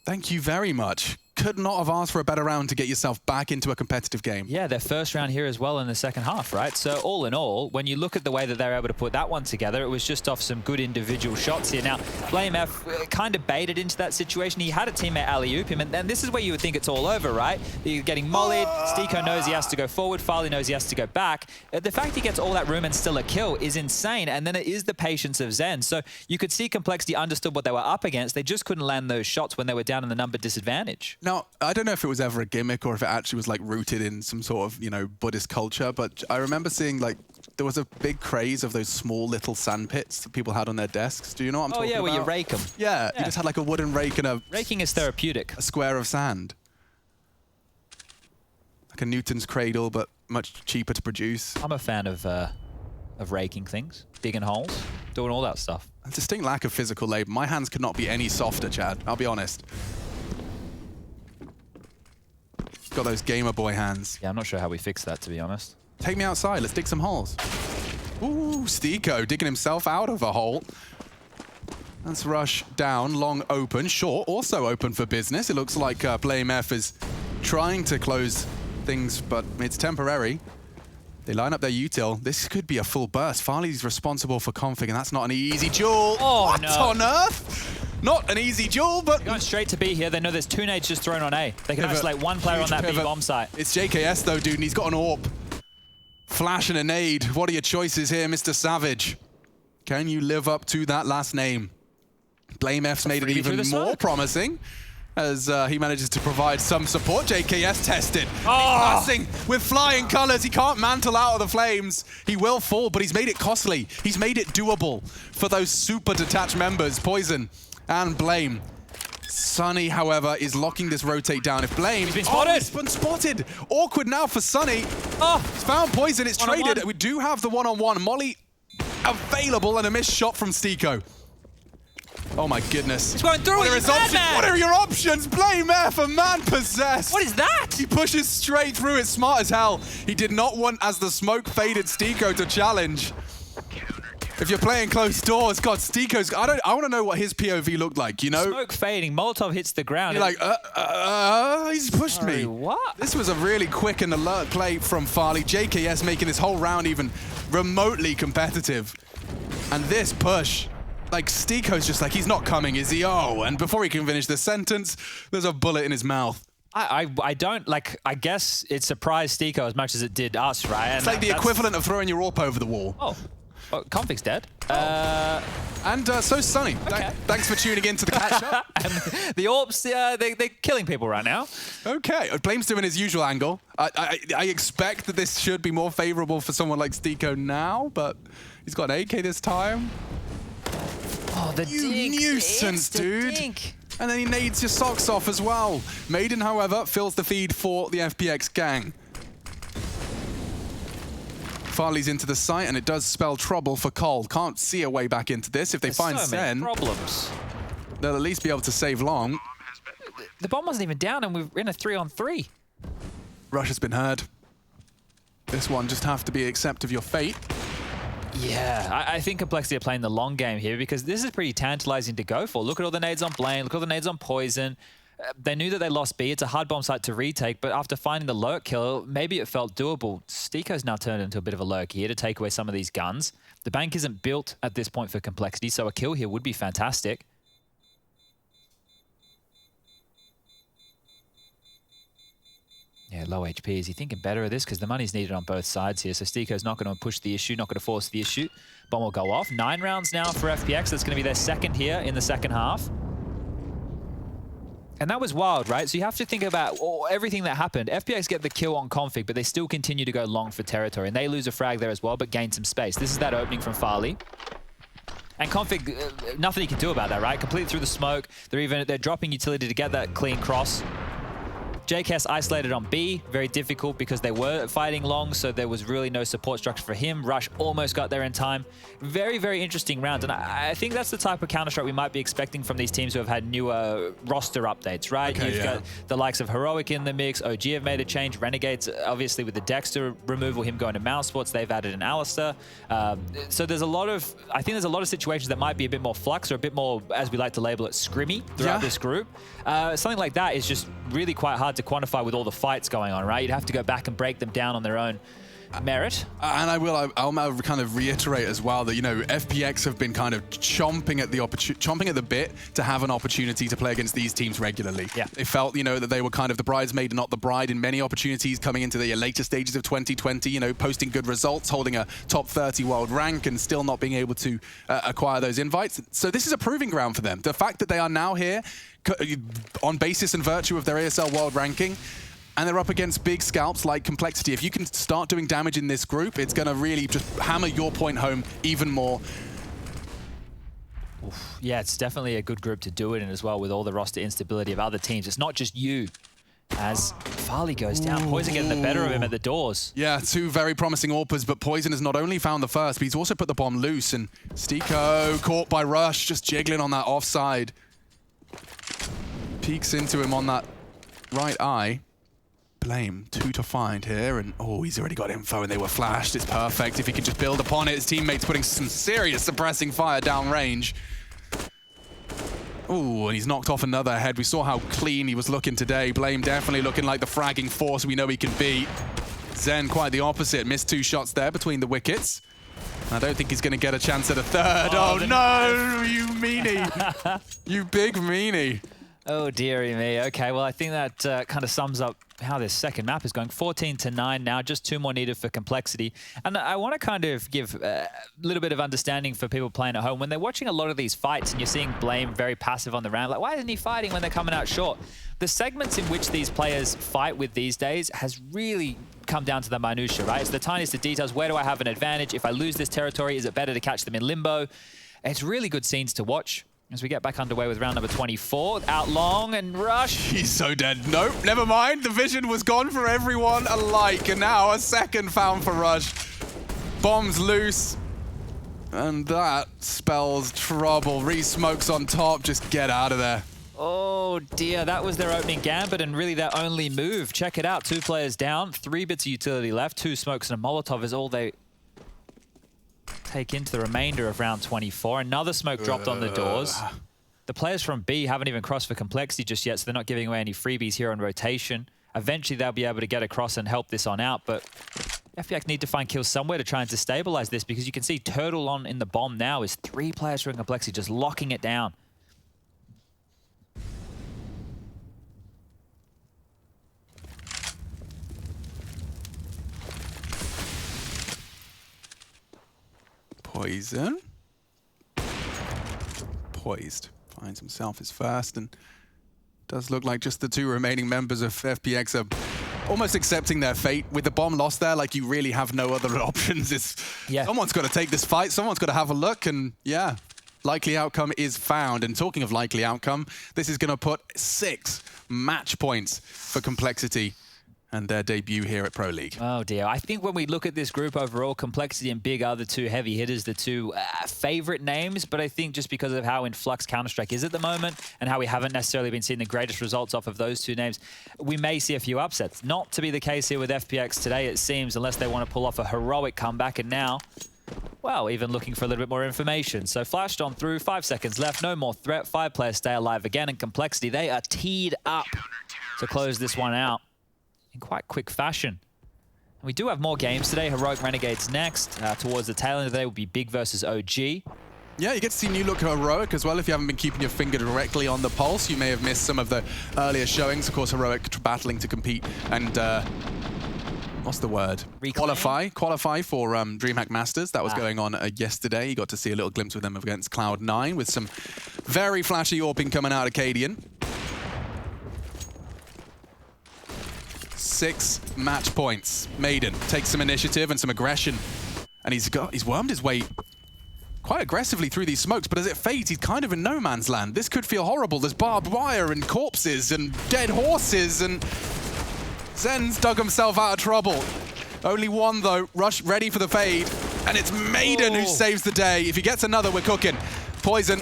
B: Thank you very much. Could not have asked for a better round to get yourself back into a competitive game.
A: Yeah, their first round here as well in the second half, right? So all in all, when you look at the way that they're able to put that one together, it was just off some good individual shots here. Now, Blame F kind of baited into that situation. He had a teammate alley-oop him, and this is where you would think it's all over, right? You're getting mollied, Stiko knows he has to go forward, Farley knows he has to go back. The fact he gets all that room and still a kill is insane, and then it is the patience of Zen. So you could see Complexity understood what they were up against. They just couldn't land those shots when they were down in the number disadvantage.
B: Now, I don't know if it was ever a gimmick or if it actually was like rooted in some sort of, you know, Buddhist culture, but I remember seeing like there was a big craze of those small little sand pits that people had on their desks. Do you know what I'm talking about?
A: Oh yeah, where you rake them.
B: Yeah, you just had like a wooden rake and a...
A: Raking is therapeutic.
B: A square of sand. Like a Newton's cradle, but much cheaper to produce.
A: I'm a fan of raking things, digging holes, doing all that stuff.
B: A distinct lack of physical labor. My hands could not be any softer, Chad. I'll be honest. Got those Gamer Boy hands.
A: Yeah, I'm not sure how we fix that, to be honest.
B: Take me outside. Let's dig some holes. Ooh, Stiko digging himself out of a hole. Let's rush down. Long open. Short also open for business. It looks like Blame F is trying to close things, but it's temporary. They line up their util. This could be a full burst. Farley's responsible for config, and that's not an easy duel.
A: Oh,
B: what
A: no.
B: on earth? Not an easy duel, but...
A: They're going straight to B here. They know there's 2 nades just thrown on A. They can isolate 1 player on that B bomb site.
B: It's JKS though, dude, and he's got an AWP. Flash and a nade. What are your choices here, Mr. Savage? Can you live up to that last name? Blame F's made it even more promising as he manages to provide some support. JKS tested. He's passing with flying colors. He can't mantle out of the flames. He will fall, but he's made it costly. He's made it doable for those super detached members, Poison and Blame. Sunny, however, is locking this rotate down. If Blame...
A: He's been spotted.
B: Oh, he's been spotted. Awkward now for Sunny.
A: Oh.
B: He's found Poison. It's traded.
A: One-on-one.
B: We do have the one-on-one. Molly available and a missed shot from Stiko. Oh my goodness.
A: He's going through.
B: What are
A: He's
B: his options?
A: madman.
B: What are your options? Blame F for man possessed.
A: What is that?
B: He pushes straight through it, smart as hell. He did not want, as the smoke faded, Stiko to challenge. If you're playing close doors, God, Stiko's... I want to know what his POV looked like, you know?
A: Smoke fading. Molotov hits the ground.
B: You're like, he's pushed me.
A: What?
B: This was a really quick and alert play from Farley. JKS making this whole round even remotely competitive. And this push, like, Stiko's just like, he's not coming, is he? Oh, and before he can finish the sentence, there's a bullet in his mouth.
A: I don't, like, I guess it surprised Stiko as much as it did us, right?
B: It's like the equivalent of throwing your AWP over the wall.
A: Oh. Oh, Config's dead.
B: And so's Sunny.
A: Okay.
B: Thanks for tuning in to the catch-up.
A: And the AWPs, they're killing people right now.
B: Okay, Blame's doing his usual angle. I expect that this should be more favorable for someone like Stiko now, but he's got an AK this time.
A: Oh, the
B: You
A: dink.
B: nuisance,
A: It's the
B: dude.
A: dink.
B: And then he nades your socks off as well. Maiden, however, fills the feed for the FPX gang. Farley's into the site, and it does spell trouble for Cole. Can't see a way back into this. If they
A: There's
B: find
A: so many
B: Zen,
A: problems.
B: they'll at least be able to save long.
A: The bomb wasn't even down, and we're in a 3-on-3.
B: Rush has been heard. This one just have to be accept of your fate.
A: Yeah, I think Complexity are playing the long game here because this is pretty tantalizing to go for. Look at all the nades on Blame, look at all the nades on Poison. They knew that they lost B. It's a hard bomb site to retake, but after finding the lurk kill, maybe it felt doable. Stiko's now turned into a bit of a lurk here to take away some of these guns. The bank isn't built at this point for Complexity, so a kill here would be fantastic. Yeah, low HP. Is he thinking better of this? Because the money's needed on both sides here. So Stiko's not going to push the issue, not going to force the issue. Bomb will go off. 9 rounds now for FPX. That's going to be their second here in the second half. And that was wild, right? So you have to think about everything that happened. FPX get the kill on Config, but they still continue to go long for territory. And they lose a frag there as well, but gain some space. This is that opening from Farley. And Config, nothing you can do about that, right? Completely through the smoke. They're dropping utility to get that clean cross. JKS isolated on B, very difficult because they were fighting long, so there was really no support structure for him. Rush almost got there in time. Very, very interesting round, and I think that's the type of Counter-Strike we might be expecting from these teams who have had newer roster updates, right?
B: Okay,
A: You've got the likes of Heroic in the mix, OG have made a change, Renegades, obviously with the Dexter removal, him going to Mouse Sports, they've added an Alistair. So there's a lot of, I think there's a lot of situations that might be a bit more flux or a bit more, as we like to label it, scrimmy throughout this group. Something like that is just really quite hard to quantify with all the fights going on, right? You'd have to go back and break them down on their own merit. And
B: I'll kind of reiterate as well that, you know, FPX have been kind of chomping at the bit to have an opportunity to play against these teams regularly.
A: Yeah.
B: They felt, you know, that they were kind of the bridesmaid and not the bride in many opportunities coming into the later stages of 2020, you know, posting good results, holding a top 30 world rank and still not being able to acquire those invites. So this is a proving ground for them. The fact that they are now here on basis and virtue of their ESL world ranking, and they're up against big scalps like Complexity. If you can start doing damage in this group, it's going to really just hammer your point home even more.
A: Oof. Yeah, it's definitely a good group to do it in as well with all the roster instability of other teams. It's not just you. As Farley goes down, Poison getting the better of him at the doors.
B: Yeah, two very promising AWPers, but Poison has not only found the first, but he's also put the bomb loose, and Stiko caught by Rush, just jiggling on that offside. Peeks into him on that right eye. Blame, 2 to find here, and oh, he's already got info and they were flashed. It's perfect if he can just build upon it. His teammates putting some serious suppressing fire down range. Oh, and he's knocked off another head. We saw how clean he was looking today. Blame definitely looking like the fragging force we know he can beat. Zen quite the opposite. Missed 2 shots there between the wickets. I don't think he's going to get a chance at a third. Oh no, you meanie. You big meanie.
A: Oh, dearie me. Okay, well, I think that kind of sums up how this second map is going. 14-9 now, just 2 more needed for Complexity. And I want to kind of give a little bit of understanding for people playing at home. When they're watching a lot of these fights and you're seeing Blame very passive on the round, like, why isn't he fighting when they're coming out short? The segments in which these players fight with these days has really come down to the minutiae, right? It's the tiniest of details. Where do I have an advantage? If I lose this territory, is it better to catch them in limbo? It's really good scenes to watch. as we get back underway with round number 24. Out long and Rush.
B: He's so dead. Nope, never mind. The vision was gone for everyone alike. And now a second found for Rush. Bombs loose. And that spells trouble. Re-smokes on top. Just get out of there.
A: Oh dear, that was their opening gambit and really their only move. Check it out, 2 players down, 3 bits of utility left, 2 smokes and a Molotov is all they take into the remainder of round 24. Another smoke dropped on the doors. The players from B haven't even crossed for complexity just yet, so they're not giving away any freebies here on rotation. Eventually they'll be able to get across and help this on out, but FPX need to find kills somewhere to try and destabilize this, because you can see Turtle on in the bomb now is 3 players from complexity just locking it down.
B: Poison. Poised. Finds himself his first, and does look like just the 2 remaining members of FPX are almost accepting their fate. With the bomb lost there, like, you really have no other options. Someone's got to take this fight, someone's got to have a look, and yeah, likely outcome is found. And talking of likely outcome, this is going to put 6 match points for Complexity and their debut here at Pro League.
A: Oh dear. I think when we look at this group overall, Complexity and Big are the 2 heavy hitters, the 2 favorite names, but I think just because of how in flux Counter-Strike is at the moment and how we haven't necessarily been seeing the greatest results off of those 2 names, we may see a few upsets. Not to be the case here with FPX today, it seems, unless they want to pull off a heroic comeback. And now, well, even looking for a little bit more information. So flashed on through, 5 seconds left, no more threat, 5 players stay alive again, and Complexity, they are teed up to close this one out in quite quick fashion. And we do have more games today. Heroic Renegades next. Towards the tail end of the day will be Big versus OG.
B: Yeah, you get to see new look Heroic as well. If you haven't been keeping your finger directly on the pulse, you may have missed some of the earlier showings. Of course, Heroic battling to compete and what's the word? Qualify for DreamHack Masters. That was going on yesterday. You got to see a little glimpse with them against Cloud9 with some very flashy AWPing coming out of Cadian. 6 match points. Maiden takes some initiative and some aggression, and he's wormed his way quite aggressively through these smokes, but as it fades, he's kind of in no man's land. This could feel horrible. There's barbed wire and corpses and dead horses, and Zen's dug himself out of trouble. Only one though. Rush ready for the fade, and it's Maiden who saves the day. If he gets another, we're cooking. Poison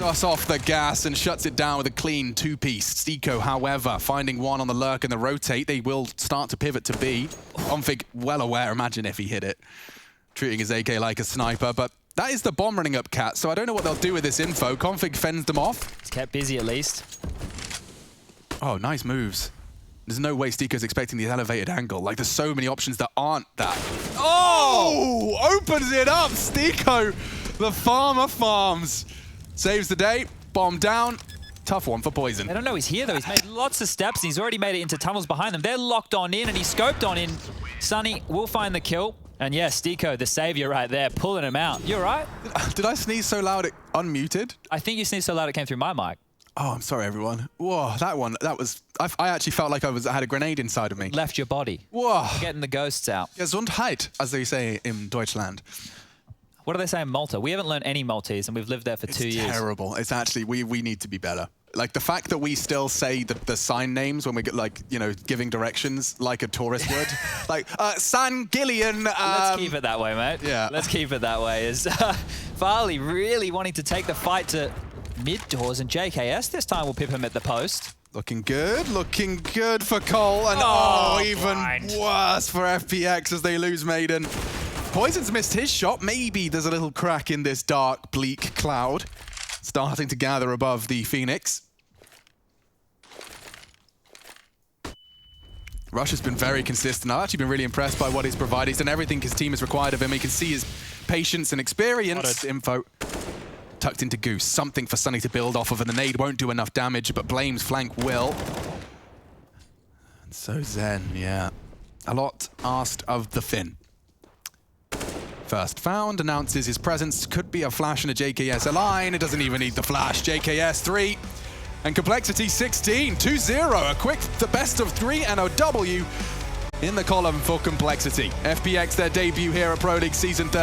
B: us off the gas and shuts it down with a clean 2-piece. Stico, however, finding one on the lurk and the rotate. They will start to pivot to B. Config well aware. Imagine if he hit it. Treating his AK like a sniper, but that is the bomb running up, Cat. So I don't know what they'll do with this info. Config fends them off.
A: He's kept busy at least.
B: Oh, nice moves. There's no way Stico's expecting the elevated angle. Like, there's so many options that aren't that. Oh! Opens it up, Stico. The farmer farms. Saves the day. Bomb down. Tough one for Poison.
A: I don't know he's here though. He's made lots of steps and he's already made it into tunnels behind them. They're locked on in and he scoped on in. Sunny will find the kill. And yeah, Stico, the savior right there, pulling him out. You all right?
B: Did I sneeze so loud it unmuted?
A: I think you sneezed so loud it came through my mic.
B: Oh, I'm sorry, everyone. Whoa, that was... I actually felt like I had a grenade inside of me.
A: Left your body.
B: Whoa.
A: Getting the ghosts out.
B: Gesundheit, as they say in Deutschland.
A: What do they say in Malta? We haven't learned any Maltese and we've lived there for 2 years.
B: It's terrible. It's actually, we need to be better. Like, the fact that we still say the sign names when we get, like, you know, giving directions like a tourist would. Like, San Gillian.
A: Let's keep it that way, mate.
B: Yeah.
A: Let's keep it that way. Is Farley really wanting to take the fight to mid doors, and JKS this time will pip him at the post.
B: Looking good for Cole, and even worse for FPX as they lose Maiden. Poison's missed his shot. Maybe there's a little crack in this dark, bleak cloud starting to gather above the Phoenix. Rush has been very consistent. I've actually been really impressed by what he's provided. He's done everything his team has required of him. He can see his patience and experience. Info tucked into Goose. Something for Sunny to build off of, and the nade won't do enough damage, but Blame's flank will. And so Zen, yeah. A lot asked of the Finn. First found, announces his presence. Could be a flash and a JKS align. It doesn't even need the flash. JKS 3. And Complexity 16, 2-0. A quick, the best of 3 and a W in the column for Complexity. FPX, their debut here at Pro League Season 30.